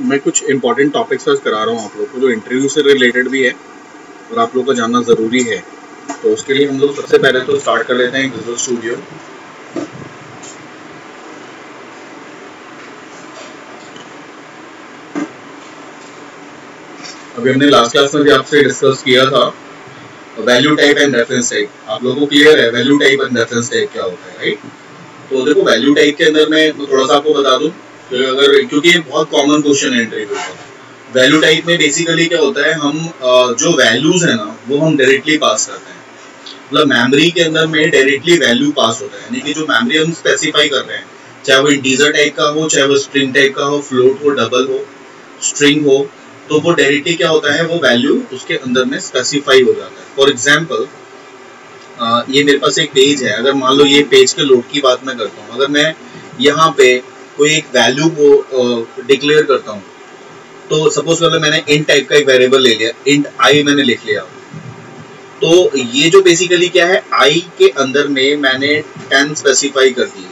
मैं कुछ important topics आज करा रहा हूँ आप लोग को, जो इंटरव्यू से रिलेटेड भी है और आप लोग को जानना ज़रूरी है। तो उसके लिए हम लोग सबसे पहले तो स्टार्ट कर लेते हैं विजुअल स्टूडियो। अभी हमने लास्ट क्लास में भी आपसे डिस्कस किया था value type and reference type. आप लोगों को क्लियर है value type and reference type क्या होता है, राइट? तो देखो वैल्यू टाइप के अंदर मैं थोड़ा सा आपको बता दूं, अगर क्योंकि ये बहुत कॉमन क्वेश्चन है इंटरव्यू का। वैल्यू टाइप में बेसिकली क्या होता है, हम जो वैल्यूज है ना वो हम डायरेक्टली पास करते हैं। मतलब मेमोरी के अंदर में डायरेक्टली वैल्यू पास होता है, यानी कि जो मेमोरी हम स्पेसिफाई कर रहे हैं, चाहे वो इंटीजर टाइप का हो, चाहे वो स्ट्रिंग टाइप का हो, फ्लोट हो, डबल हो, स्ट्रिंग हो, तो वो डायरेक्टली क्या होता है, वो वैल्यू उसके अंदर में स्पेसिफाई हो जाता है। फॉर एग्जाम्पल ये मेरे पास एक पेज है, अगर मान लो ये पेज के लोड की बात मैं करता हूँ, अगर मैं यहाँ पे कोई एक वैल्यू को डिक्लेयर करता हूँ, तो सपोज कर लो मैंने इंट टाइप का एक वेरिएबल ले लिया, इंट आई मैंने लिख लिया, तो ये जो बेसिकली क्या है, आई के अंदर में मैंने 10 स्पेसिफाई कर दी।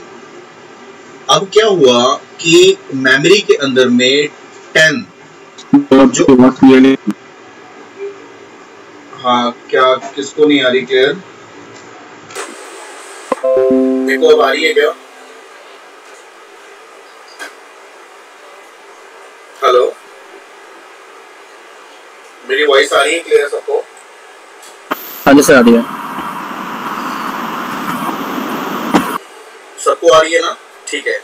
अब क्या हुआ कि मेमोरी के अंदर में 10 जो हाँ, क्या किसको नहीं आ रही क्लियर? देखो अब आ रही है क्या? हेलो, मेरी वॉइस आ रही है क्लियर सबको? हाँ जी सर, आ रही है। सबको आ रही है ना? ठीक है।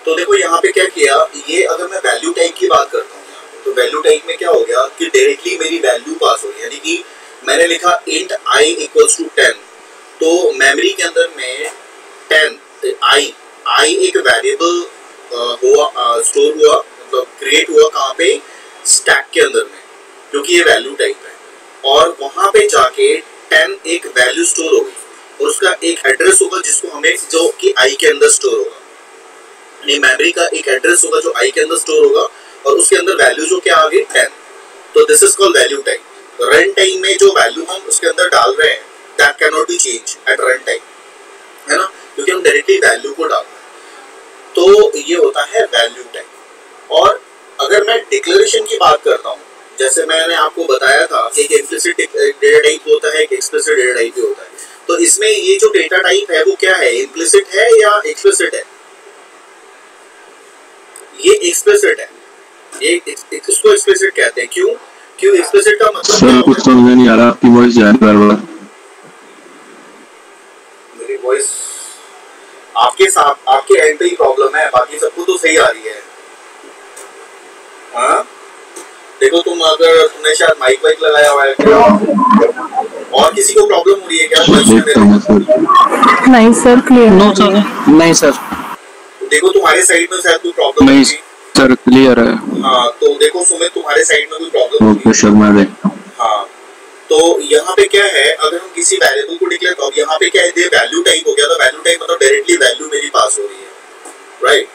तो देखो यहाँ पे क्या किया, ये अगर मैं वैल्यू टाइप की बात करता हूँ तो वैल्यू टाइप में क्या हो गया कि डायरेक्टली मेरी वैल्यू पास हो गई, यानी कि मैंने लिखा इंट आई इक्वल्स टू 10, तो मेमोरी के अंदर में 10 आई एक वेरिएबल हुआ, स्टोर हुआ, मतलब क्रिएट हुआ कहाँ पे, स्टैक के अंदर में, क्योंकि ये वैल्यू टाइप है। और वहां पे जाके 10 एक वैल्यू स्टोर हो गई और उसका एक एड्रेस होगा जिसको हमें, जो कि आई के अंदर स्टोर होगा, मेमोरी का एक एड्रेस होगा जो आई के अंदर स्टोर होगा और उसके अंदर वैल्यू जो क्या आ गई 10। तो this is called value type. Run time में जो वैल्यू हम उसके अंदर डाल रहे हैं that can not be change at run time, है ना, क्योंकि हम डायरेक्टली वैल्यू को डाल रहे हैं। तो ये होता है वैल्यू टाइप। और अगर मैं डिक्लेरेशन की बात करता हूँ, जैसे मैंने आपको बताया था एक इम्प्लिसिट डेटा टाइप होता है, एक एक्सप्लिसिट डेटा टाइप भी होता है। तो इसमें ये जो डेटा टाइप है वो क्या है, इम्प्लिसिट है या एक्सप्लिसिट है? ये एक्सप्लिसिट है, ये इसको एक्सप्लिसिट कहते हैं। क्यों? क्यों एक्सप्लिसिट का मतलब सर कुछ समझ नहीं आ रहा, आपकी वॉइस जा रही है। मेरी वॉइस आपके साथ, आपके एंड पे ही प्रॉब्लम है, बाकी सबको तो सही आ रही है। हाँ देखो, तुम अगर तुमने शायद माइक वाइक लगाया हुआ है क्या? और किसी को प्रॉब्लम हो रही है क्या? नहीं सर, क्लियर। नो सर, नहीं सर। देखो तुम्हारे साइड में शायद कोई प्रॉब्लम नहीं सर, क्लियर है। हाँ तो देखो सुमित, तुम्हारे साइड में कोई प्रॉब्लम ओके शर्मा दे। हाँ तो यहाँ पे क्या है, अगर हम किसी वेरिएबल को डिक्लेयर, तो यहाँ पे क्या है, ये वैल्यू टाइप हो गया। तो वैल्यू टाइप मतलब डायरेक्टली वैल्यू मेरी पास हो रही है, राइट?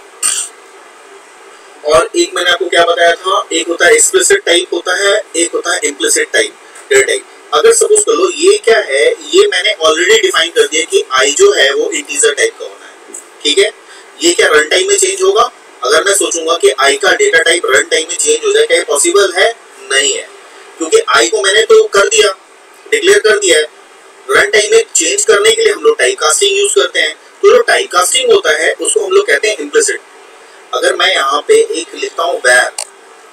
और एक मैंने आपको क्या बताया था, एक होता है एक्सप्लिसिट टाइप होता है, एक होता है इम्प्लिसिट टाइप, डेटा टाइप। अगर सपोज कर लो ये क्या है, ये मैंने ऑलरेडी डिफाइन कर दिया कि आई जो है वो इंटीजर टाइप का होना है, ठीक है? ये क्या रन टाइम में चेंज होगा? अगर मैं सोचूंगा कि आई का डेटा टाइप रन टाइम में चेंज हो जाए, क्या पॉसिबल है? नहीं है, क्योंकि आई को मैंने तो कर दिया, डिक्लेयर कर दिया है। रन टाइम में चेंज करने के लिए हम लोग टाइप कास्टिंग यूज करते हैं। तो जो टाइप कास्टिंग होता है उसको हम लोग कहते हैं इम्प्लिसिट। अगर मैं यहाँ पे एक लिखता हूँ वैर,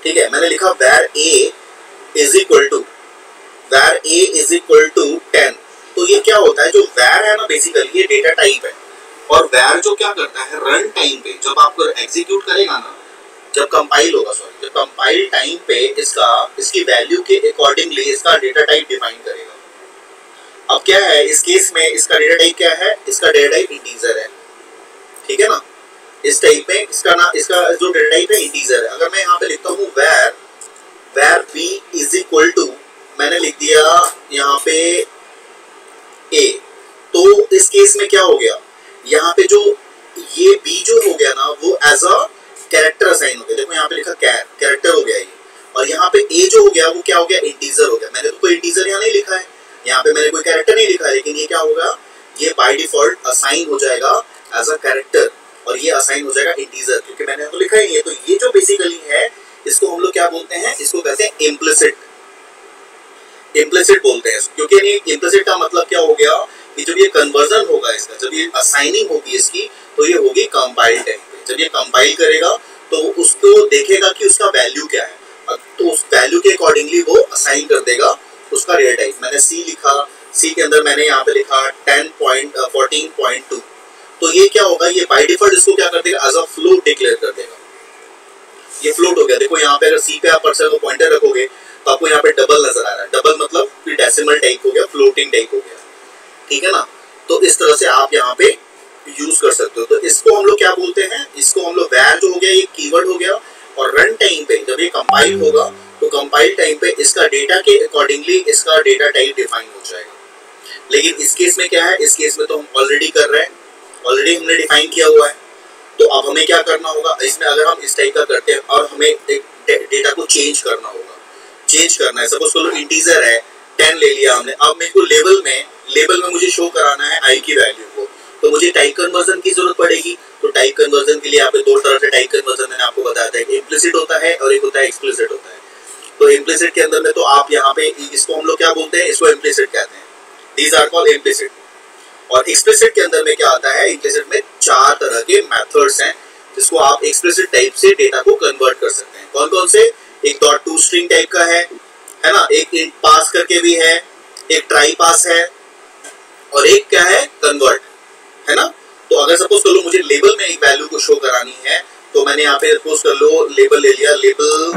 ठीक है, मैंने लिखा वैर ए इज इक्वल टू 10, तो ये क्या होता है, जो वैर है ना बेसिकली ये डेटा टाइप है। और वैर जो क्या करता है, रन टाइम पे जब आपको एग्जीक्यूट करेगा ना, जब कंपाइल होगा, सॉरी, जब कंपाइल टाइम पे इसकी वैल्यू के अकॉर्डिंगली इसका डेटा टाइप डिफाइन करेगा। अब क्या है इस केस में, इसका डेटा टाइप क्या है, इसका डेटा टाइप इंटीजर है, ठीक है ना? इस टाइप में इसका जो डेटा टाइप है इंटीजर है। अगर मैं यहाँ पे लिखता हूँ वैर बी इज इक्वल टू, मैंने लिख दिया यहाँ पे ए, तो इस केस में क्या हो गया, यहाँ पे जो ये बी जो हो गया ना वो एज अ कैरेक्टर असाइन हो गया। देखो यहाँ पे लिखा कैरेक्टर हो गया ये, और यहाँ पे ए जो हो गया वो क्या हो गया, इंटीजर हो गया। मैंने तो कोई इंटीजर यहाँ नहीं लिखा है, यहाँ पे मैंने कोई कैरेक्टर नहीं लिखा है, लेकिन ये क्या होगा, ये बाय डिफॉल्ट असाइन हो जाएगा एज अ कैरेक्टर और ये असाइन हो जाएगा इंटीजर, क्योंकि मैंने तो लिखा ही है। तो ये जो बेसिकली है इम्प्लिसिट बोलते हैं, क्योंकि नहीं इम्प्लिसिट का मतलब क्या हो गया कि जब ये कन्वर्जन होगा इसका, जब ये असाइनिंग होगी इसकी, तो ये होगी कंपाइल टाइम पे। जब ये कंपाइल करेगा तो उसको देखेगा कि उसका वैल्यू क्या है, तो उस वैल्यू के अकॉर्डिंगली वो असाइन कर देगा उसका रियल टाइम। मैंने सी लिखा, सी के अंदर मैंने यहाँ पे लिखा 14.2, तो ये क्या होगा, ये बाय डिफॉल्ट इसको क्या कर देगा, एज अ फ्लोट डिक्लेयर कर देगा। ये फ्लोट हो गया। देखो यहाँ पे अगर सी पे आप कर्सर को पॉइंटर रखोगे तो आपको यहाँ पे डबल नजर आ रहा है। डबल मतलब कि डेसिमल टाइप हो गया, फ्लोटिंग टाइप हो गया, ठीक है ना। तो इस तरह से आप यहाँ पे यूज कर सकते हो। तो इसको हम लोग क्या बोलते हैं, इसको हम लोग वैर जो हो गया, ये कीवर्ड हो गया। और रन टाइम पे जब ये कंपाइल होगा तो कंपाइल टाइम पे इसका डेटा के अकॉर्डिंगली इसका डेटा टाइप डिफाइन हो जाएगा। लेकिन इस केस में क्या है, इस केस में तो हम ऑलरेडी कर रहे हैं, ऑलरेडी हमने डिफाइन किया हुआ है। तो अब हमें क्या करना होगा, इसमें अगर हम इस टाइप का करते हैं और हमें एक डेटा को चेंज करना होगा, चेंज करना है, सपोज करो इंटीजर है 10 ले लिया हमने, अब मेरे को लेबल में मुझे शो कराना है आई की वैल्यू को, तो मुझे टाइप कन्वर्जन की जरूरत पड़ेगी। तो टाइप कन्वर्जन के लिए यहाँ पे दो तरह से टाइप कन्वर्जन मैंने आपको बताया था, एक इम्प्लिसिट होता है और एक होता है एक्सप्लिसिट होता है। तो इम्प्लिसिट के अंदर में तो आप यहाँ पे इसको हम लोग क्या बोलते हैं, इसको इम्प्लिसिट कहते हैं, दीज आर कॉल्ड इम्प्लिसिट। और एक्सप्लिसिट के अंदर में क्या आता है, एक्सप्लिसिट में 4 तरह के मेथड्स हैं जिसको आप एक्सप्लिसिट टाइप से डेटा को कन्वर्ट कर सकते हैं। कौन कौन से, एक .to स्ट्रिंग टाइप का है ना, एक int पास करके भी है, एक ट्राई पास है, और एक क्या है, कन्वर्ट, है ना। तो अगर सपोज कर लो मुझे लेबल में एक वैल्यू को शो करानी है, तो मैंने यहाँ पे सपोज कर लो लेबल ले लिया, लेबल।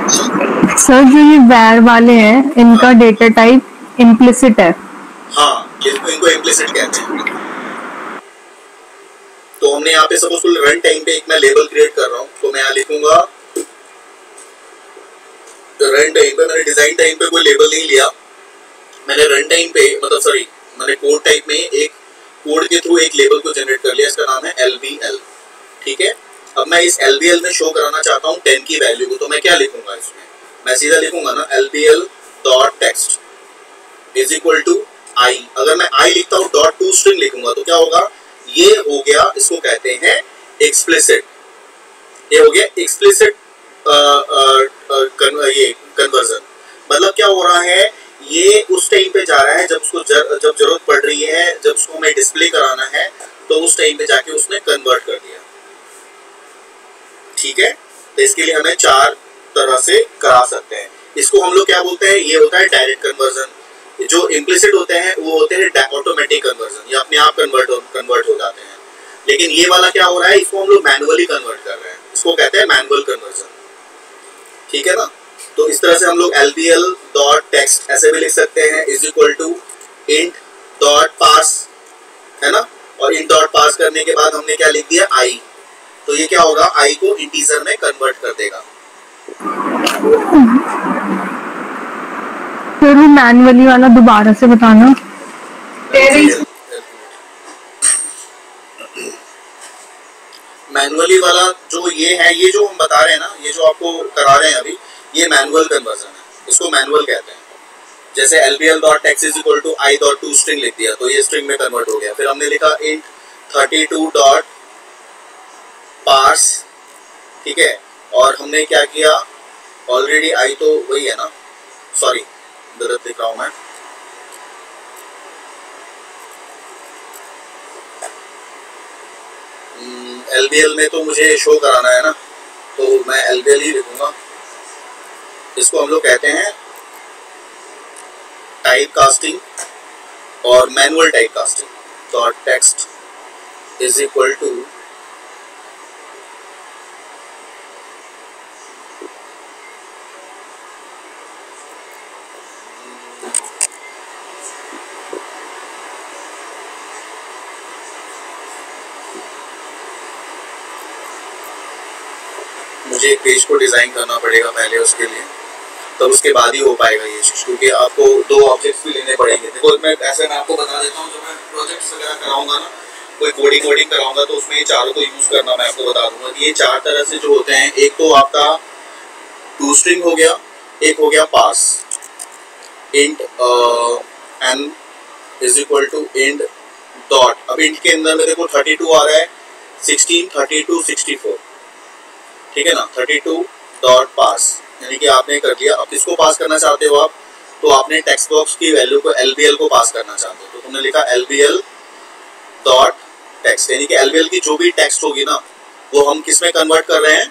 सर जो ये वैर वाले हैं इनका डेटा टाइप इम्प्लिसिट है। हाँ, इनको इम्प्लिसिट कहते हैं। तो हमने यहाँ पे सपोज कर रन टाइम पे एक मैं लेबल क्रिएट कर रहा हूँ, तो मैं यहाँ लिखूंगा रन टाइम पे, मैंने डिजाइन टाइम पे कोई लेबल नहीं लिया, मैंने रन टाइम पे मतलब सॉरी मैंने कोड टाइप में एक कोड के थ्रू एक लेबल को जनरेट कर लिया, इसका नाम है LBL, ठीक है। अब मैं इस LBL में शो कराना चाहता हूँ 10 की वैल्यू को, तो मैं क्या लिखूंगा इसमें, मैं सीधा लिखूंगा ना LBL.text is equal to I। अगर मैं I लिखता हूँ .to स्ट्रिंग लिखूंगा तो क्या होगा, ये हो गया, इसको कहते हैं एक्सप्लिसिट, ये हो गया एक्सप्लिसिट ये कन्वर्जन। मतलब क्या हो रहा है, ये उस टाइम पे जा रहा है जब उसको जब जरूरत पड़ रही है, जब उसको हमें डिस्प्ले कराना है, तो उस टाइम पे जाके उसने कन्वर्ट कर दिया, ठीक है। तो इसके लिए हमें 4 तरह से करा सकते हैं। इसको हम लोग क्या बोलते हैं, ये होता है डायरेक्ट कन्वर्जन। जो इम्प्लिसिट होते हैं वो होते हैं ऑटोमेटिक कन्वर्जन, ये अपने आप कन्वर्ट हो जाते हैं। लेकिन ये वाला क्या हो रहा है, इसको हम लोग मैनुअली कन्वर्ट कर रहे हैं, इसको कहते हैं मैनुअल कन्वर्जन, ठीक है ना। तो इस तरह से हम लोग LBL.text ऐसे भी लिख सकते हैं इज इक्वल टू int.pass, है ना। और int.pass करने के बाद हमने क्या लिख दिया I, तो ये क्या होगा, I को इंटीजर में कन्वर्ट कर देगा। फिर वो मैनुअली वाला दोबारा से बताना। मैनुअली वाला जो ये है, ये जो हम बता रहे हैं ना, ये जो आपको करा रहे हैं अभी, ये मैनुअल कन्वर्जन है, इसको मैनुअल कहते हैं। जैसे LBL.text is equal to I.to string लिख दिया, तो ये स्ट्रिंग में कन्वर्ट हो गया। फिर हमने लिखा int 32.parse, ठीक है। और हमने क्या किया, ऑलरेडी I तो वही है ना, सॉरी गलत लिख रहा हूं मैं, LBL में तो मुझे शो कराना है ना, तो मैं LBL ही लिखूंगा। इसको हम लोग कहते हैं टाइप कास्टिंग और manual type casting. Dot text is equal to मुझे एक पेज को डिजाइन करना पड़ेगा पहले, उसके लिए तब उसके बाद ही हो पाएगा ये चीज, क्योंकि आपको 2 ऑब्जेक्ट्स भी लेने पड़ेंगे। देखो मैं आपको बता देता हूँ, जब मैं प्रोजेक्ट्स वगैरह कराऊंगा ना, कोई कोडिंग कराऊंगा, तो उसमें ये चारों को यूज करना मैं आपको बता दूंगा। ये 4 तरह से जो होते हैं, एक तो आपका टू स्ट्रिंग हो गया, एक हो गया pass, int n is equal to int dot. अब इंट के अंदर में देखो 32 आ रहा है, 16, 32, 64, ठीक है ना, 32, डॉट पास, यानी कि आपने कर दिया। अब किसको पास करना चाहते हो आप, तो आपने टेक्स्ट बॉक्स की वैल्यू को LBL को पास करना चाहते हो, तो तुमने लिखा LBL डॉट टेक्स्ट, यानी कि LBL की जो भी टेक्स्ट होगी ना वो हम किस में कन्वर्ट कर रहे हैं,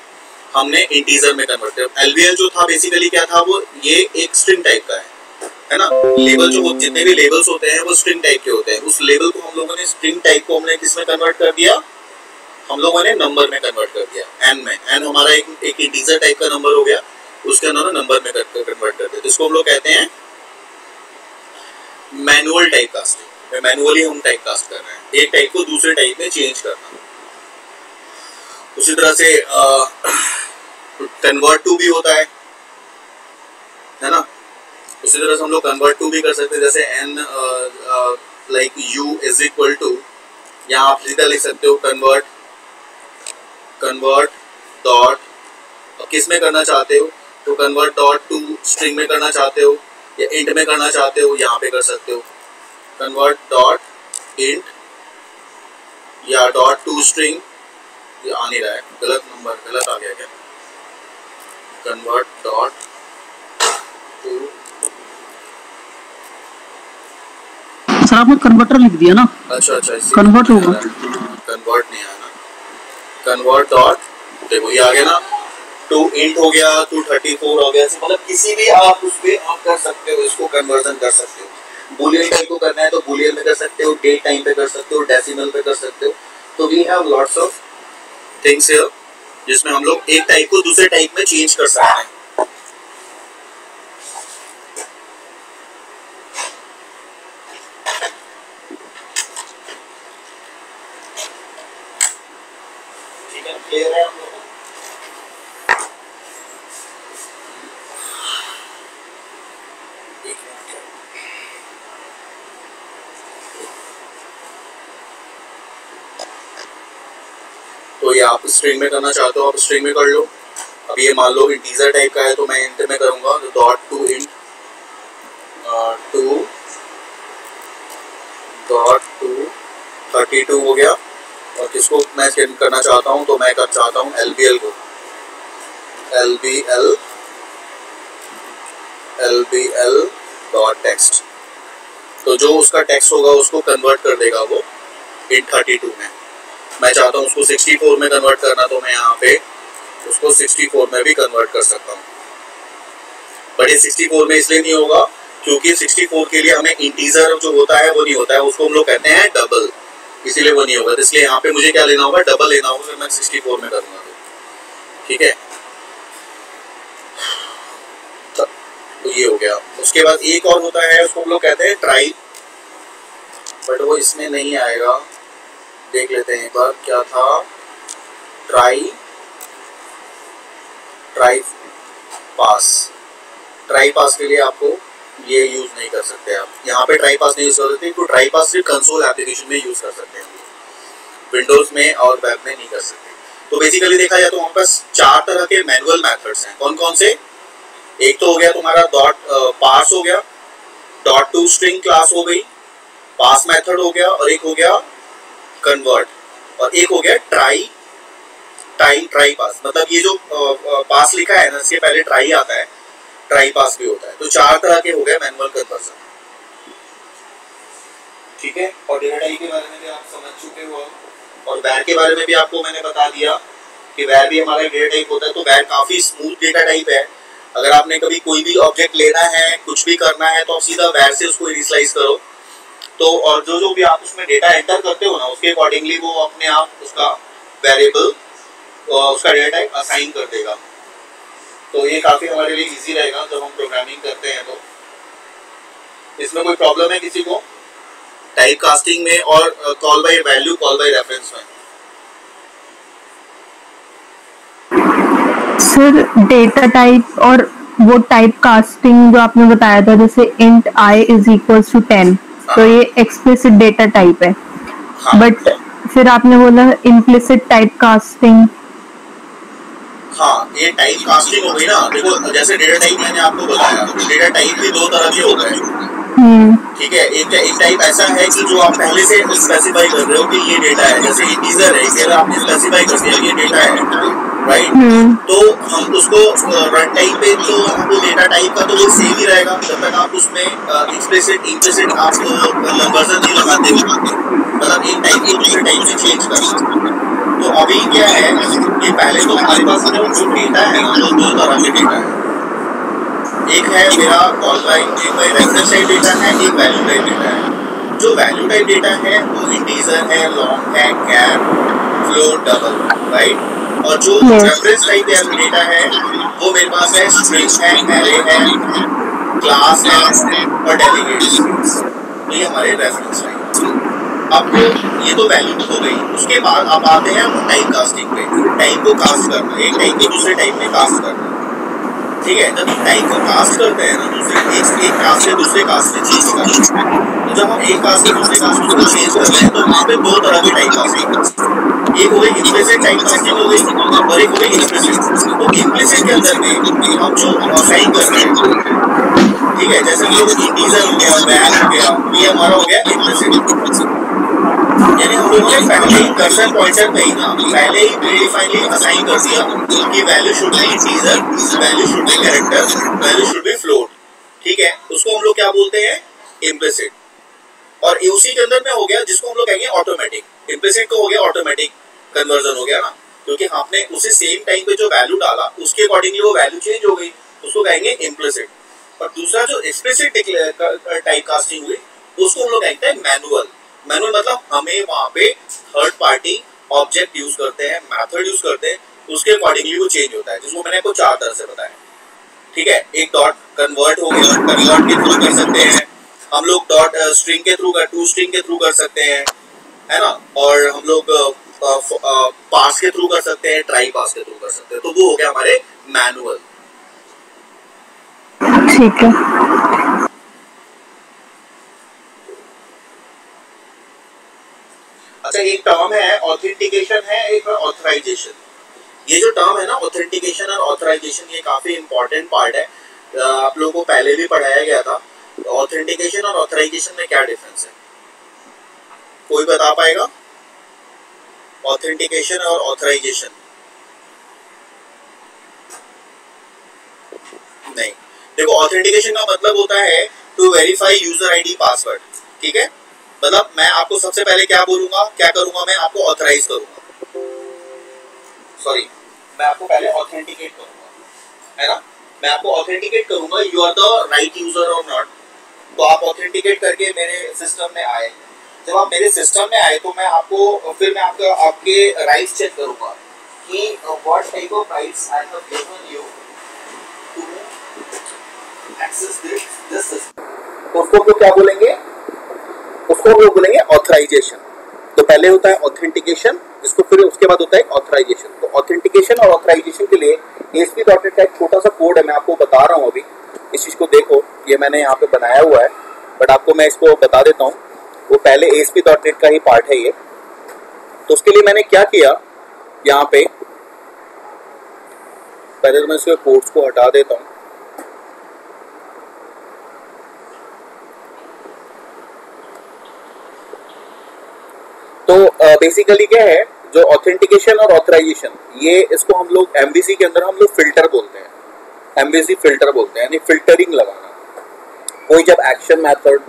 हमने इंटीजर में कन्वर्ट किया। LBL जो था बेसिकली क्या था, वो ये एक स्ट्रिंग टाइप का है ना। लेबल जो जितने भी लेबल्स होते हैं वो स्ट्रिंग टाइप के होते हैं, उस लेबल को हम लोगों ने स्ट्रिंग टाइप को हमने किस में कन्वर्ट कर दिया, हम लोगों ने नंबर में कन्वर्ट कर दिया, n में। n हमारा एक इंटीजर टाइप का नंबर हो गया, उसके अंदर नंबर में कन्वर्ट कर दिया, जिसको हम लोग कहते हैं मैनुअल टाइप कास्टिंग। मैनुअली हम टाइप कास्ट कर रहे हैं, एक टाइप को दूसरे टाइप में चेंज करना। उसी तरह से कन्वर्ट टू भी होता है ना। उसी तरह से हम लोग कन्वर्ट टू भी कर सकते हैं, जैसे n like u is equal to, यहाँ आप सीधा लिख सकते हो कन्वर्ट डॉट, किस में करना चाहते हो, तो कन्वर्ट डॉट टू स्ट्रिंग में करना चाहते हो या इंट में करना चाहते हो, यहाँ पे कर सकते हो कन्वर्ट डॉट इंट या डॉट टू स्ट्रिंग। ये आ नहीं रहा है, गलत नंबर, गलत आ गया क्या, कन्वर्ट डॉट टू। सर आपने कन्वर्टर लिख दिया ना। अच्छा, कन्वर्ट होगा, कन्वर्ट नहीं आया ना, कन्वर्ट डॉट, देखो ये आ गया ना, टू इंट हो गया, 234 हो गया, मतलब किसी भी आप उस पे आप कर सकते हो, इसको कन्वर्जन कर सकते हो। बूलियन टाइप को करना है तो बूलियन में कर सकते हो, डेट टाइम पे कर सकते हो, डेसिमल पे कर सकते हो। तो we have lots of things here जिसमें हम लोग एक टाइप को दूसरे टाइप में चेंज कर सकते हैं। ठीक है, क्लियर है हम लोग? तो ये आप स्ट्रिंग में करना चाहते हो, आप स्ट्रिंग में कर लो। अब ये मान लो इंटीजर टाइप का है तो मैं इंट में करूंगा, तो dot to int to dot to 32 हो गया। और किसको मैं सेंड करना चाहता हूँ, तो मैं कर चाहता हूँ LBL को, LBL डॉट टेक्स्ट। तो जो उसका टेक्स्ट होगा उसको कन्वर्ट कर देगा वो इंट 32 में। मैं चाहता हूँ उसको 64 में कन्वर्ट करना, तो मैं यहाँ पे उसको 64 में भी कन्वर्ट कर सकता हूँ। बट ये 64 में इसलिए नहीं होगा क्योंकि 64 के लिए हमें इंटीजर जो होता है वो नहीं होता है, उसको हम लोग कहते हैं डबल, इसीलिए वो नहीं होगा। तो इसलिए यहाँ पे मुझे क्या लेना होगा, डबल लेना होगा, फिर मैं 64 में करूँगा। ठीक है, तो ये हो गया। उसके बाद एक और होता है, उसको हम लोग कहते हैं ट्राई, बट वो इसमें नहीं आएगा। देख लेते हैं एक बार क्या था, ट्राई पास के लिए आपको ये यूज नहीं कर सकते आप, यहाँ पे ट्राई पास नहीं यूज कर सकते, तो ट्राई पास सिर्फ कंसोल एप्लीकेशन में यूज कर सकते हैं, विंडोज में और वेब में नहीं कर सकते। तो बेसिकली देखा जाए तो हमारे पास 4 तरह के मैनुअल मेथड्स हैं। कौन कौन से, एक तो हो गया तुम्हारा डॉट पास हो गया, डॉट टू स्ट्रिंग क्लास हो गई, पास मेथड हो गया, और एक हो गया कन्वर्ट, और एक हो गया ट्राई पास। मतलब ये जो पास लिखा है ना, इसके पहले ट्राई आता है, ट्राई पास भी होता है। तो 4 तरह के हो गए मैनुअल कन्वर्जन। ठीक है, और डेटा टाइप के बारे में भी आप समझ चुके हो, और वैर के बारे में भी आपको मैंने बता दिया कि वैर भी हमारा डेटा टाइप होता है। तो वैर काफी स्मूथ डेटा टाइप है। अगर आपने कभी कोई भी ऑब्जेक्ट लेना है, कुछ भी करना है, तो आप सीधा वैर से उसको इनिशियलाइज करो। तो और जो भी आप उसमें डेटा एंटर करते हो ना, उसके अकॉर्डिंगली वो अपने आप उसका वेरिएबल, उसका डेटा टाइप असाइन कर देगा। तो ये काफी हमारे लिए इजी रहेगा जब हम प्रोग्रामिंग करते हैं। तो इसमें कोई प्रॉब्लम है किसी को टाइप कास्टिंग में और call by value, call by reference में? सर डेटा टाइप और वो टाइप कास्टिंग जो आपने बताया था, जैसे int I is equal to 10, तो ये एक्सप्लिसिट डेटा टाइप है। बट फिर आपने बोला इम्प्लिसिट टाइप कास्टिंग। हाँ, ये टाइप कास्टिंग हो गई ना। देखो जैसे डेटा टाइप मैंने आपको बताया, डेटा टाइप भी 2 तरह के होते हैं। ठीक है, एक टाइप ऐसा है कि जो आप पहले से स्पेसिफाई कर रहे हो कि ये डेटा है, जैसे इंटीजर है, इसे आपने स्पेसिफाई कर दिया ये डेटा है, राइट। तो हम उसको रन टाइम पे तो आपको डेटा टाइप का तो वो सेम ही रहेगा जब तक आप उसमें एक्सप्लिसिट इम्प्लिसिट आप कन्वर्जन नहीं लगाते हो, मतलब एक टाइप को दूसरे टाइप में चेंज करना। तो अभी क्या है कि पहले तो हमारे पास जो डेटा है ना वो दो तरह के डेटा है, एक है मेरा कॉल लाइन, एक रेफरेंस टाइप डेटा है, एक वैल्यू टाइप डेटा है। जो वैल्यू टाइप डेटा है वो इंटीजर है, लॉन्ग है, कैर, फ्लोट, डबल, राइट। और जो रेफरेंस टाइप डेटा है वो मेरे पास है स्ट्रिंग है, एरे है, क्लास है और डेलीगेट्स। ये हमारे रेफरेंस टाइप। अब ये तो वैल्यू हो गई। उसके बाद आप आते हैं टाइप कास्टिंग पे। टाइप को कास्ट करना, एक टाइप को दूसरे टाइप में कास्ट करना, ठीक है। जब टाइप को कास्ट करते हैं ना दूसरे एक कास्ट से दूसरे कास्ट में चेंज करना, तो जब हम एक कास्ट से दूसरे कास्ट में चेंज करते हैं तो वहाँ पे दो तरह की टाइप कास्टिंग, एक हो गई इम्प्लिसिट टाइप कास्टिंग हो गई और एक हो गई एक्सप्लिसिट। तो इम्प्लिसिट के अंदर में हम जो असाइन कर रहे हैं, ठीक है, जैसे कि इंटीजर हो गया, वैल हो गया, ये हमारा हो गया इम्प्लिसिट। यानी हम लोगों ने पहले ही कर्सर पॉइंटर पे ही ना पहले ही प्रीडिफाइनली असाइन कर दिया कि value should be integer, value should be character, value should be float, ठीक है। उसको हम लोग क्या बोलते हैं, इम्प्लिसिट। और उसी के अंदर में हो गया जिसको हम लोग कहेंगे ऑटोमेटिक। इम्प्लिसिट को हो गया ऑटोमेटिक कन्वर्जन हो गया ना, क्योंकि आपने उसी सेम टाइम पे जो वैल्यू डाला उसके अकॉर्डिंगली वो वैल्यू चेंज हो गई, उसको कहेंगे इम्प्लिसिट। और दूसरा जो एक्सप्लिसिट टाइप कास्टिंग हुई उसको हम लोग कहते हैं मैनुअल। मैनुअल मतलब हमें वहां पे थर्ड पार्टी ऑब्जेक्ट यूज करते हैं, मेथड यूज करते हैं, उसके अकॉर्डिंगली वो चेंज होता है, जिसको मैंने आपको चार तरह से बताया, ठीक है। एक डॉट कन्वर्ट हो गया, कन्वर्ट के थ्रू कर सकते हैं हम लोग, डॉट स्ट्रिंग के थ्रू, टू स्ट्रिंग के थ्रू कर सकते हैं, है ना। और हम लोग पास के थ्रू कर सकते हैं, ट्राई पास के थ्रू कर सकते हैं। तो वो हो गया हमारे मैनुअल, ठीक है। अच्छा, एक टर्म है ऑथेंटिकेशन है, एक ऑथराइजेशन। ये जो टर्म है ना ऑथेंटिकेशन और ऑथराइजेशन, ये काफी इंपॉर्टेंट पार्ट है, आप लोगों को पहले भी पढ़ाया गया था। ऑथेंटिकेशन और ऑथराइजेशन में क्या डिफरेंस है, कोई बता पाएगा? ऑथेंटिकेशन और ऑथराइजेशन, नहीं। देखो, ऑथेंटिकेशन का मतलब होता है to verify user ID password, ठीक है। मतलब मैं आपको सबसे पहले क्या बोलूंगा, क्या करूंगा, मैं आपको ऑथराइज करूंगा, सॉरी, मैं आपको पहले ऑथेंटिकेट करूंगा, है ना। मैं आपको ऑथेंटिकेट करूंगा, you are the right user और नॉट। तो आप ऑथेंटिकेट करके मेरे सिस्टम में आए। जब आप मेरे सिस्टम में आए तो मैं आपको फिर मैं आपके राइट्स चेक करूंगा कि what type of rights I have given you to access this system. तो उसको हम क्या बोलेंगे, उसको हम लोग बोलेंगे ऑथराइजेशन। तो पहले होता है ऑथेंटिकेशन, जिसको फिर उसके बाद होता है ऑथराइजेशन। तो ऑथेंटिकेशन और ऑथराइजेशन के लिए ASP.NET का एक छोटा सा कोड है, मैं आपको बता रहा हूँ अभी। इस चीज को देखो, ये मैंने यहाँ पे बनाया हुआ है, बट आपको मैं इसको बता देता हूँ। वो पहले ASP.NET का ही पार्ट है ये। तो उसके लिए मैंने क्या किया, यहाँ पे पहले तो मैं इसके कोड्स को हटा देता हूँ। तो बेसिकली क्या है, जो ऑथेंटिकेशन और ऑथराइजेशन, ये इसको हम लोग MVC के अंदर हम लोग फिल्टर बोलते हैं। MVC फिल्टर बोलते हैं, यानी फिल्टरिंग लगाना। कोई जब एक्शन मेथड,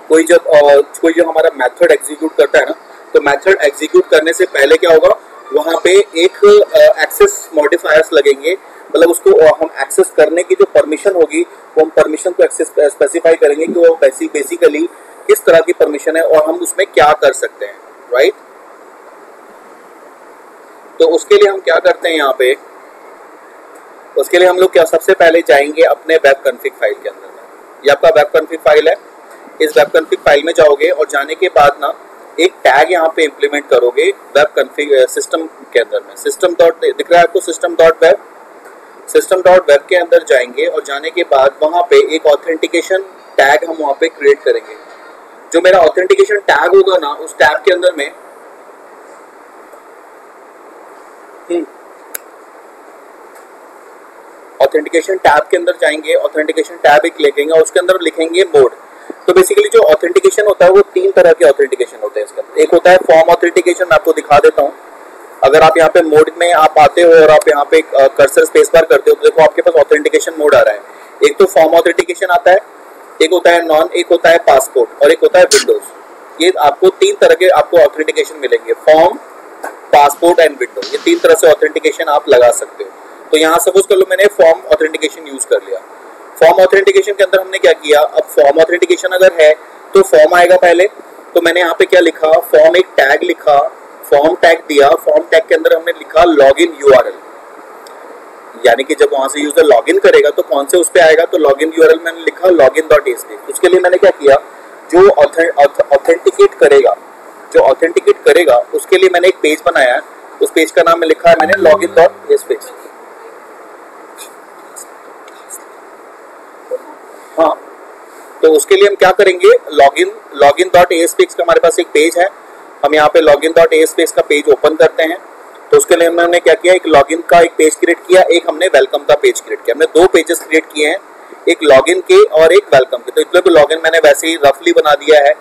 कोई जो हमारा मेथड एग्जीक्यूट करता है ना, तो मेथड एग्जीक्यूट करने से पहले क्या होगा, वहाँ पे एक एक्सेस मॉडिफायर्स लगेंगे। मतलब उसको हम एक्सेस करने की जो परमिशन होगी, वो हम परमिशन को एक्सेस स्पेसिफाई करेंगे कि वो बेसिकली किस तरह की परमिशन है और हम उसमें क्या कर सकते हैं, राइट। तो उसके लिए हम क्या करते हैं यहाँ पे, उसके लिए हम लोग क्या सबसे पहले जाएंगे अपने वेब कॉन्फ़िग फाइल के अंदर में। ये आपका वेब कॉन्फ़िग फाइल है। इस वेब कॉन्फ़िग फाइल में जाओगे और जाने के बाद ना एक टैग यहाँ पे इंप्लीमेंट करोगे वेब कॉन्फ़िग सिस्टम के अंदर में। सिस्टम डॉट दिख रहा है आपको, सिस्टम डॉट वेब के अंदर जाएंगे और जाने के बाद वहाँ पे एक ऑथेंटिकेशन टैग हम वहाँ पे क्रिएट करेंगे। जो मेरा ऑथेंटिकेशन टैग होगा ना, उस टैग के अंदर में ऑथेंटिकेशन टैब के अंदर जाएंगे, ऑथेंटिकेशन टैब एक लिखेंगे और उसके अंदर लिखेंगे मोड। तो बेसिकली जो ऑथेंटिकेशन होता है वो तीन तरह के ऑथेंटिकेशन होते हैं इसके अंदर। एक होता है फॉर्म ऑथेंटिकेशन, मैं आपको दिखा देता हूँ। अगर आप यहाँ पे मोड में आप आते हो और आप यहाँ पे कर्सर स्पेस बार करते हो तो देखो आपके पास ऑथेंटिकेशन मोड आ रहा है। एक तो फॉर्म ऑथेंटिकेशन आता है, एक होता है नॉन, एक होता है पासपोर्ट और एक होता है विंडोज। ये आपको 3 तरह के आपको ऑथेंटिकेशन मिलेंगे, फॉर्म, पासपोर्ट एंड विंडो। ये 3 तरह से ऑथेंटिकेशन आप लगा सकते हो। तो यहाँ सपोज कर लो मैंने फॉर्म ऑथेंटिकेशन यूज कर लिया। फॉर्म ऑथेंटिकेशन के अंदर हमने क्या किया, अब फॉर्म ऑथेंटिकेशन अगर है तो फॉर्म आएगा पहले, तो मैंने यहाँ पे क्या लिखा, फॉर्म एक टैग लिखा, फॉर्म टैग दिया, फॉर्म टैग के अंदर हमने लिखा लॉगिन यूआरएल, यानी कि जब वहां से यूजर लॉगिन करेगा तो कौन से उस पे आएगा, तो लॉगिन यूआरएल मैंने लिखा login.asp। उसके लिए मैंने क्या किया, जो ऑथेंटिकेट करेगा उसके लिए मैंने एक पेज बनाया है, उस पेज का नाम में लिखा है मैंने login.asp। हाँ, तो उसके लिए हम क्या करेंगे, login.asp का हमारे पास एक पेज है, हम यहाँ पे login.asp का पेज ओपन करते हैं। तो उसके लिए हमने क्या किया, एक लॉगिन का एक पेज क्रिएट किया, एक हमने वेलकम का पेज क्रिएट किया। हमने 2 पेजेस क्रिएट किए हैं, एक लॉगिन के और एक वेलकम के। तो इसलिए लॉगिन मैंने वैसे ही रफली बना दिया है,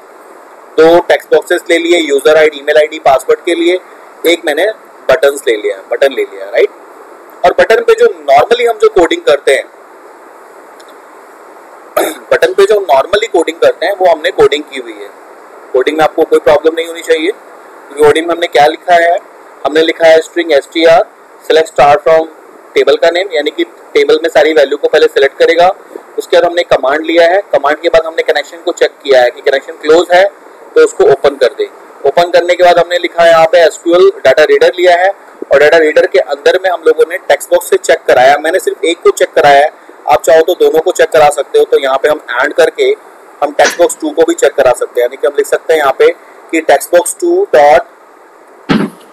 2 टेक्स्ट बॉक्सेस ले लिए, user ID, email ID, password के लिए, एक मैंने बटन ले लिया, राइट। और बटन पे जो नॉर्मली हम जो कोडिंग करते हैं बटन पे जो नॉर्मली कोडिंग करते हैं वो हमने कोडिंग की हुई है। कोडिंग में आपको कोई प्रॉब्लम नहीं होनी चाहिए। कोडिंग में हमने क्या लिखा है, हमने लिखा है string str select star from table का नेम, यानी कि टेबल में सारी वैल्यू को पहले सेलेक्ट करेगा। उसके बाद हमने कमांड लिया है, कमांड के बाद हमने कनेक्शन को चेक किया है कि कनेक्शन क्लोज है तो उसको ओपन कर दे। ओपन करने के बाद हमने लिखा है यहाँ पे SQL डाटा रीडर लिया है, और डाटा रीडर के अंदर में हम लोगों ने टेक्स्ट बॉक्स से चेक कराया। मैंने सिर्फ एक को चेक कराया है, आप चाहो तो दोनों को चेक करा सकते हो। तो यहाँ पे हम एंड करके हम टेक्स्ट बॉक्स 2 को भी चेक करा सकते हैं, यानी कि हम लिख सकते हैं यहाँ पे कि text box 2 dot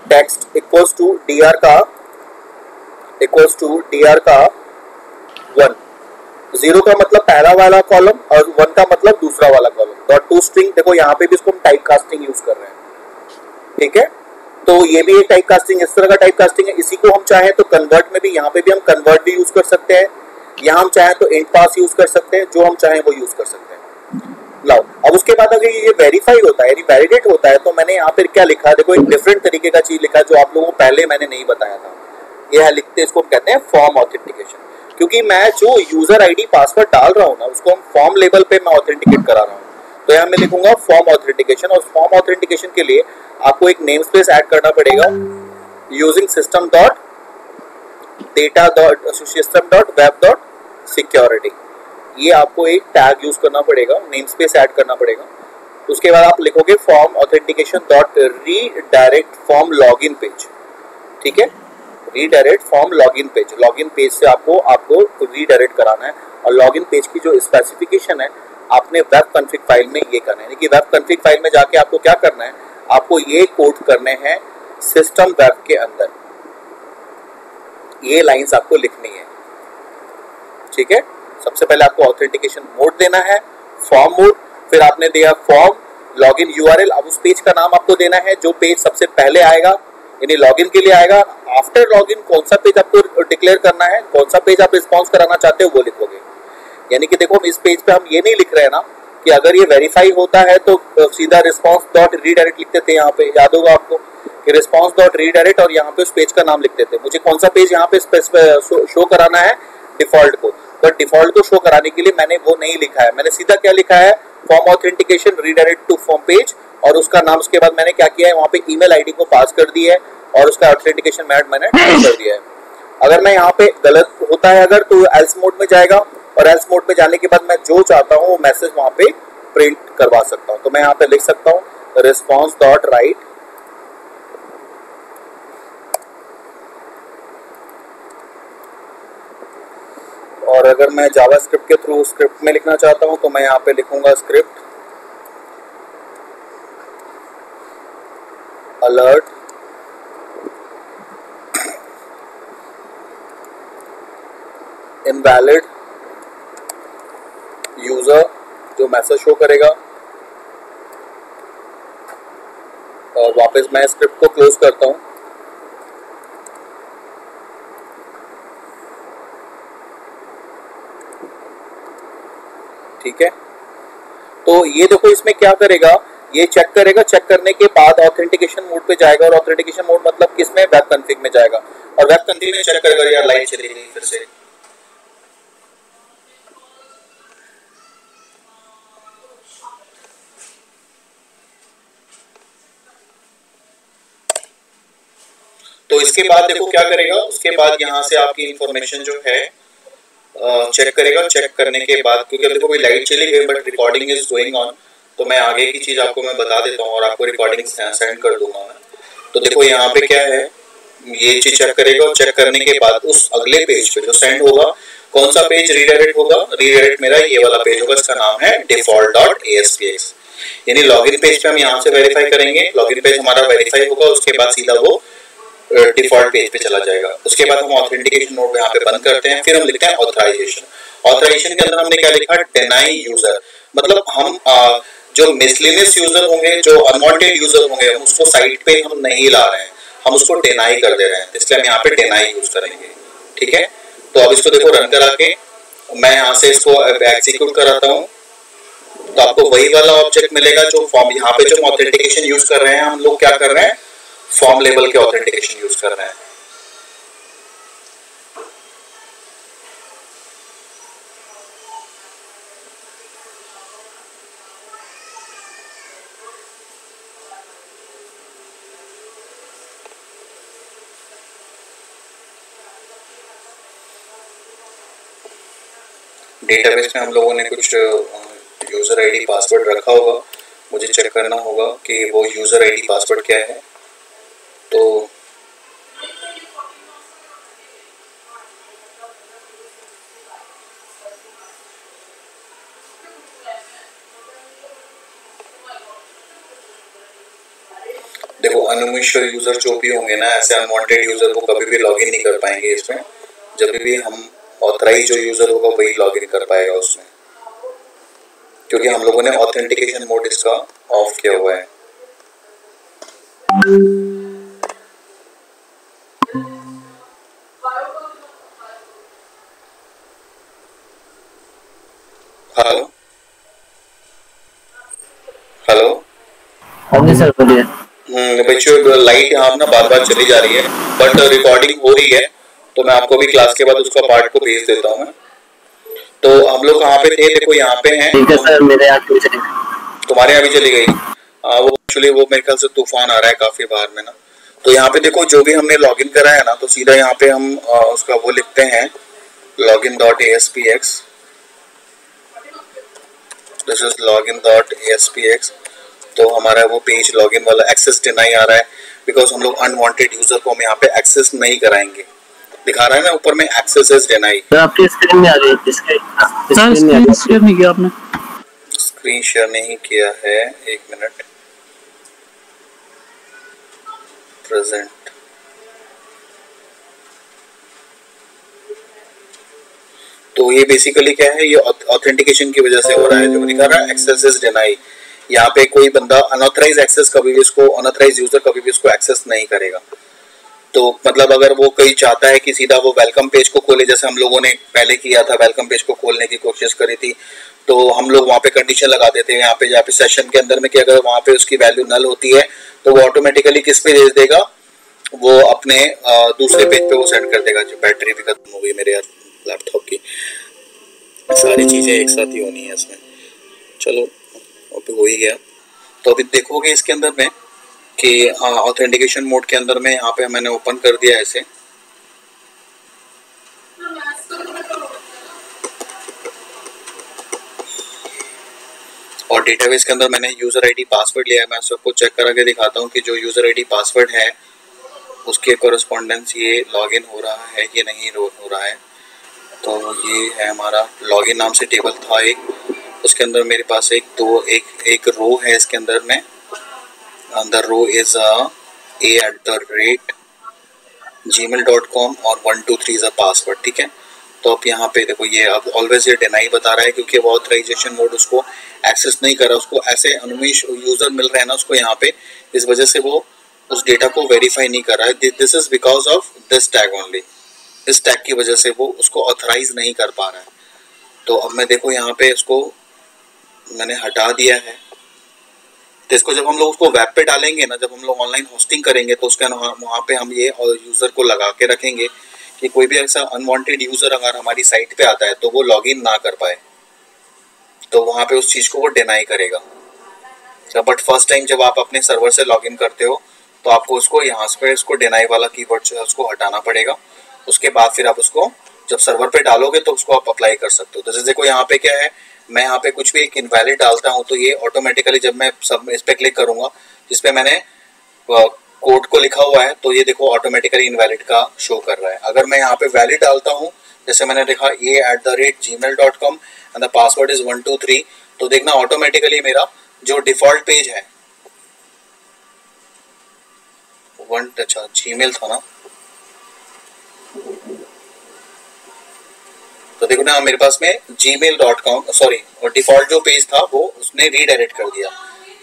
text equals to dr का 1। 0 का मतलब पहला वाला कॉलम और 1 का मतलब दूसरा वाला कॉलम। डॉट टू स्ट्रिंग, देखो यहाँ पे भी इसको हम टाइप कास्टिंग यूज कर रहे हैं, ठीक है। तो ये भी एक टाइप कास्टिंग, इस तरह का टाइप कास्टिंग है। इसी को हम चाहें तो कन्वर्ट में भी, यहाँ पे भी हम कन्वर्ट भी यूज कर सकते हैं, यहाँ हम चाहें तो इंट पास यूज कर सकते हैं, जो हम चाहें वो यूज कर सकते हैं। लाओ, अब उसके बाद अगर ये वेरीफाई होता है यानी वैलिडेट होता है तो मैंने यहाँ पे क्या लिखा है, देखो एक डिफरेंट तरीके का चीज लिखा है जो आप लोगों को पहले मैंने नहीं बताया था। ये है लिखते, इसको कहते हैं फॉर्म ऑथेंटिकेशन, क्योंकि मैं जो यूजर आईडी पासवर्ड डाल रहा हूँ ना उसको हम फॉर्म लेवल पे मैं ऑथेंटिकेट करा रहा हूँ। तो यहाँ मैं लिखूंगा फॉर्म ऑथेंटिकेशन, और फॉर्म ऑथेंटिकेशन के लिए आपको एक नेम स्पेस ऐड करना पड़ेगा using system dot web dot security। ये आपको एक टैग यूज करना पड़ेगा, नेम स्पेस ऐड करना पड़ेगा। उसके बाद आप लिखोगे form authentication dot redirect form login page, ठीक है, redirect form login page. Login page से आपको रीडायरेक्ट कराना है, और लॉगिन पेज की जो स्पेसिफिकेशन है आपने वेब कॉन्फ़िग फाइल में ये करना है, यानी कि वेब कॉन्फ़िग फाइल में जाके आपको क्या करना है, आपको ये कोड करने हैं सिस्टम वेब के अंदर, ये लाइंस आपको लिखनी है, ठीक है। सबसे पहले आपको ऑथेंटिकेशन मोड देना है, फॉर्म मोड, फिर आपने दिया फॉर्म लॉगिन यूआरएल। अब उस पेज का नाम आपको देना है जो पेज सबसे पहले आएगा, यानी लॉगिन के लिए आएगा। आफ्टर लॉगिन कौन सा पेज आपको डिक्लेयर करना है, कौन सा पेज आप रिस्पॉन्स कराना चाहते हो वो लिखोगे। यानी कि देखो इस पेज पे हम ये नहीं लिख रहे हैं ना कि अगर ये वेरीफाई होता है तो सीधा रिस्पॉन्स डॉट रीडायरेक्ट लिखते थे, यहाँ पे याद होगा आपको कि रिस्पॉन्स डॉट रीडायरेक्ट, और यहाँ पे उस पेज का नाम लिखते थे। मुझे कौन सा पेज यहाँ पे शो कराना है, डिफॉल्ट को, बट डिफॉल्ट को शो कराने के लिए मैंने वो नहीं लिखा है, मैंने सीधा क्या लिखा है, form authentication redirect to form page, और उसका नाम उसके बाद मैंने क्या किया है, वहाँ पे ईमेल आईडी को पास कर दी है और उसका ऑथेंटिकेशन मेथड मैंने टाइप कर दिया है। अगर मैं यहाँ पे गलत होता है अगर, तो एल्स मोड में जाएगा, और एल्स मोड में जाने के बाद मैं जो चाहता हूँ वो मैसेज वहाँ पे प्रिंट करवा सकता हूँ। तो मैं यहाँ पे लिख सकता हूँ रिस्पॉन्स डॉट राइट और अगर मैं जावा स्क्रिप्ट के थ्रू स्क्रिप्ट में लिखना चाहता हूं तो मैं यहाँ पे लिखूंगा स्क्रिप्ट अलर्ट इनवैलिड यूजर, जो मैसेज शो करेगा, और वापस मैं स्क्रिप्ट को क्लोज करता हूं। ठीक है, तो ये देखो इसमें क्या करेगा, ये चेक करेगा, चेक करने के बाद ऑथेंटिकेशन मोड पे जाएगा, और ऑथेंटिकेशन मोड मतलब किसमें, वेब कॉन्फ़िग में जाएगा, और वेब कॉन्फ़िग में चेक करेगा। यार लाइट चली गई फिर से। तो इसके बाद देखो क्या करेगा, उसके बाद यहाँ से आपकी इंफॉर्मेशन जो है चेक करेगा। चेक करने के बाद, क्योंकि देखो कोई लाइट चली गई but recording is going on, तो मैं आगे की चीज आपको मैं बता देता हूँ और आपको रिकॉर्डिंग सेंड कर दूंगा मैं। तो देखो यहाँ पे क्या है, ये चीज चेक करेगा, और चेक करने के बाद उस अगले पेज पे जो सेंड होगा, कौन सा पेज रीडायरेक्ट होगा, रीडायरेक्ट मेरा ये वाला पेज होगा, इसका नाम है default.aspx, यानी लॉगिन पेज पे हम यहाँ से वेरीफाई करेंगे। लॉगिन पेज हमारा वेरीफाई होगा, उसके बाद सीधा वो डिफॉल्ट पेज पे चला जाएगा। उसके बाद हम ऑथेंटिकेशन मोड यहाँ पे बंद करते हैं, फिर हम लिखते हैं ऑथराइजेशन। ऑथराइजेशन के अंदर हमने क्या लिखा, डिनाई यूजर, मतलब हम जो मिसलिनियस यूजर होंगे, जो अनवांटेड यूजर होंगे, हम उसको साइट पे हम नहीं ला रहे हैं, हम उसको डिनाई कर दे रहे हैं, इसलिए हम यहाँ पे डिनाई यूज करेंगे। ठीक है, तो अब इसको देखो रन करा के मैं यहाँ से इसको एग्जीक्यूट कराता हूँ, तो आपको वही वाला ऑब्जेक्ट मिलेगा जो फॉर्म, यहाँ पे जो ऑथेंटिकेशन यूज कर रहे हैं हम लोग, क्या कर रहे हैं, फॉर्म लेवल के ऑथेंटिकेशन यूज कर रहे हैं। डेटाबेस में हम लोगों ने कुछ यूजर आईडी पासवर्ड रखा होगा, मुझे चेक करना होगा कि वो यूजर आईडी पासवर्ड क्या है। तो देखो अनविश्वास यूजर जो भी होंगे ना, ऐसे अनवांटेड यूजर को कभी भी लॉगिन नहीं कर पाएंगे इसमें। जब भी हम ऑथराइज जो यूजर होगा वही लॉगिन कर पाएगा उसमें, क्योंकि हम लोगों ने ऑथेंटिकेशन मोड इसका ऑफ किया हुआ है। हेलो हेलो, हाँ सर बोलिए। बच्चों लाइट यहाँ ना बार बार चली जा रही है, बट रिकॉर्डिंग हो रही है, तो मैं आपको भी क्लास के बाद उसका पार्ट को भेज देता हूँ। तो हम लोग कहाँ पे थे, देखो यहाँ पे हैं। ठीक है सर, मेरे यहाँ भी चली गई। तुम्हारे यहाँ भी चली गई। वो एक्चुअली वो मेरे ख्याल से तूफान आ रहा है काफी बाहर में ना। तो यहाँ पे देखो जो भी हमने लॉगिन करा है ना, तो सीधा यहाँ पे हम उसका वो लिखते हैं login.aspx, दिस इज login.aspx। तो हमारा वो पेज लॉगिन वाला एक्सेस डिनाई आ रहा है, बिकॉज हम लोग अनवांटेड यूजर को हम यहाँ पे एक्सेस नहीं कराएंगे। दिखा रहा है ना ऊपर में एक्सेस इज डिनाई। सर आपकी स्क्रीन में आ रही है, स्क्रीन शेयर नहीं किया आपने? स्क्रीन शेयर नहीं किया है, एक मिनट, प्रेजेंट। तो ये बेसिकली क्या है, ये ऑथेंटिकेशन की वजह से हो रहा है, जो दिखा रहा है एक्सेस इज डिनाई। यहाँ पे कोई बंदा अनऑथराइज एक्सेस कभी भी इसको, अनऑथराइज यूजर कभी भी इसको एक्सेस नहीं करेगा। तो मतलब अगर वो कोई चाहता है कि सीधा वो वेलकम पेज को खोले, जैसे हम लोगों ने पहले किया था, वेलकम पेज को खोलने की कोशिश करी थी, तो हम लोग वहाँ पे कंडीशन लगा देते हैं यहाँ पे सेशन के अंदर में कि अगर वहाँ पे उसकी वैल्यू नल होती है तो वो ऑटोमेटिकली किस पे भेज देगा, वो अपने दूसरे पेज पे वो सेंड कर देगा। जो बैटरी भी खत्म हो गई मेरे यार लैपटॉप की, सारी चीजें एक साथ ही होनी है इसमें। चलो अभी हो ही गया। तो अभी देखोगे इसके अंदर में कि ऑथेंटिकेशन मोड के अंदर में यहाँ पे मैंने ओपन कर दिया ऐसे, और डेटाबेस के अंदर मैंने यूजर आईडी पासवर्ड लिया है। मैं सबको चेक करा के दिखाता हूँ कि जो यूजर आईडी पासवर्ड है उसके कोरस्पॉन्डेंस ये लॉगिन हो रहा है कि नहीं हो रहा है। तो ये है हमारा लॉगिन नाम से टेबल था एक, उसके अंदर मेरे पास एक रो है इसके अंदर में, द रो इज a@gmail.com और 123 इज अ पासवर्ड। ठीक है, तो अब यहाँ पे देखो ये अब ऑलवेज ये डिनाई बता रहा है, क्योंकि वो ऑथराइजेशन मोड उसको एक्सेस नहीं कर रहा, उसको ऐसे अनुमेश यूजर मिल रहे हैं ना उसको यहाँ पे, इस वजह से वो उस डेटा को वेरीफाई नहीं कर रहा है। This is because of this tag only, इस टैग की वजह से वो उसको ऑथराइज नहीं कर पा रहा है। तो अब मैं देखो यहाँ पे इसको मैंने हटा दिया है, तो इसको जब हम लोग उसको वेब पे डालेंगे ना, जब हम लोग ऑनलाइन होस्टिंग करेंगे तो उसके वहाँ पे हम ये यूजर को लगा के रखेंगे कि कोई भी ऐसा अनवांटेड यूजर अगर हमारी साइट पे आता है तो वो लॉगिन ना कर पाए, तो वहाँ पे उस चीज को वो डिनाई करेगा। बट फर्स्ट टाइम जब आप अपने सर्वर से लॉगिन करते हो तो आपको उसको यहाँ पे इसको डिनाई वाला कीवर्ड जो है उसको हटाना पड़ेगा। उसके बाद फिर आप उसको जब सर्वर पे डालोगे तो उसको आप अप्लाई कर सकते हो। तो जैसे देखो यहाँ पे क्या है, मैं यहाँ पे कुछ भी एक इनवैलिड डालता हूँ तो ये ऑटोमेटिकली जब मैं सब इस पे क्लिक करूंगा जिसपे मैंने कोड को लिखा हुआ है तो ये देखो ऑटोमेटिकली इनवैलिड का शो कर रहा है। अगर मैं यहाँ पे वैलिड डालता हूँ, जैसे मैंने लिखा a@gmail.com and the password is 123, तो देखना ऑटोमेटिकली मेरा जो डिफॉल्ट पेज है अच्छा जीमेल था ना, तो देखो ना मेरे पास में gmail.com सॉरी और डिफॉल्ट जो पेज था वो उसने रीडायरेक्ट कर दिया।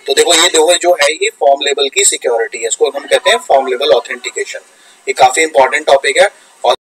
तो देखो ये जो है ये फॉर्म लेवल की सिक्योरिटी है, इसको हम कहते हैं फॉर्म लेवल ऑथेंटिकेशन। ये काफी इंपॉर्टेंट टॉपिक है।